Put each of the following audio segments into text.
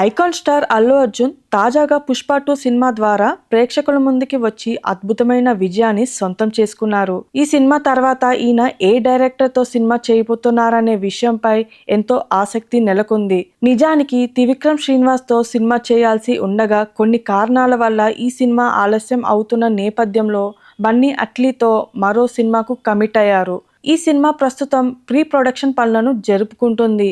Icon star Allu Arjun తాజాగా Pushpa 2 cinema ద్వారా ప్రేక్షకుల ముందుకి వచ్చి అద్భుతమైన విజయాన్ని సొంతం చేసుకున్నారు. ఈ సినిమా తర్వాత ఈయన ఏ డైరెక్టర్ తో సినిమా చేయబోతున్నారనే విషయంపై ఎంతో ఆసక్తి నెలకొంది. నిజానికి త్రివిక్రమ్ శ్రీనివాస్ తో సినిమా చేయాల్సి ఉండగా కొన్ని కారణాల వల్ల ఈ సినిమా ఆలస్యం అవుతున్న నేపథ్యంలో బన్నీ అట్లీతో మరో సినిమాకు కమిట్ అయ్యారు. ఈ సినిమా ప్రస్తుతం ప్రీ ప్రొడక్షన్ పనులను జరుపుకుంటుంది.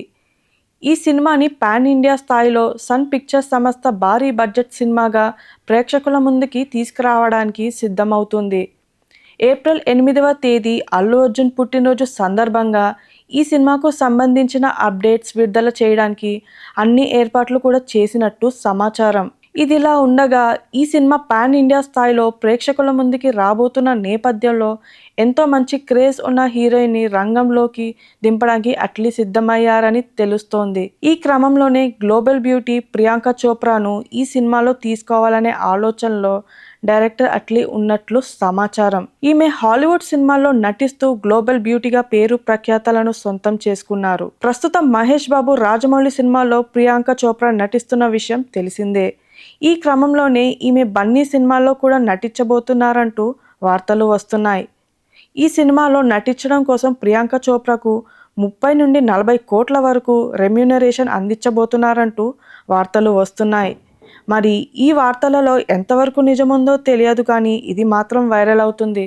ఈ సినిమాని పాన్ ఇండియా స్థాయిలో సన్ పిక్చర్స్ సంస్థ భారీ బడ్జెట్ సినిమాగా ప్రేక్షకుల ముందుకి తీసుకురావడానికి సిద్ధమవుతుంది. ఏప్రిల్ 8వ తేదీ అల్లు అర్జున్ పుట్టినరోజు సందర్భంగా ఈ సినిమాకు సంబంధించిన అప్డేట్స్ విడుదల చేయడానికి అన్ని ఏర్పాట్లు కూడా చేసినట్టు సమాచారం. ఇదిలా ఉండగా ఈ సినిమా పాన్ ఇండియా స్థాయిలో ప్రేక్షకుల ముందుకి రాబోతున్న నేపథ్యంలో ఎంతో మంచి క్రేజ్ ఉన్న హీరోయిన్ని రంగంలోకి దింపడానికి అట్లీ సిద్ధమయ్యారని తెలుస్తోంది. ఈ క్రమంలోనే గ్లోబల్ బ్యూటీ ప్రియాంక చోప్రాను ఈ సినిమాలో తీసుకోవాలనే ఆలోచనలో డైరెక్టర్ అట్లీ ఉన్నట్లు సమాచారం. ఈమె హాలీవుడ్ సినిమాల్లో నటిస్తూ గ్లోబల్ బ్యూటీగా పేరు ప్రఖ్యాతలను సొంతం చేసుకున్నారు. ప్రస్తుతం మహేష్ బాబు రాజమౌళి సినిమాలో ప్రియాంక చోప్రా నటిస్తున్న విషయం తెలిసిందే. ఈ క్రమంలోనే ఈమె బన్నీ సినిమాలో కూడా నటించబోతున్నారంటూ వార్తలు వస్తున్నాయి. ఈ సినిమాలో నటించడం కోసం ప్రియాంక చోప్రాకు 30 నుండి 40 కోట్ల వరకు రెమ్యూనరేషన్ అందించబోతున్నారంటూ వార్తలు వస్తున్నాయి. మరి ఈ వార్తలలో ఎంతవరకు నిజముందో తెలియదు కానీ ఇది మాత్రం వైరల్ అవుతుంది.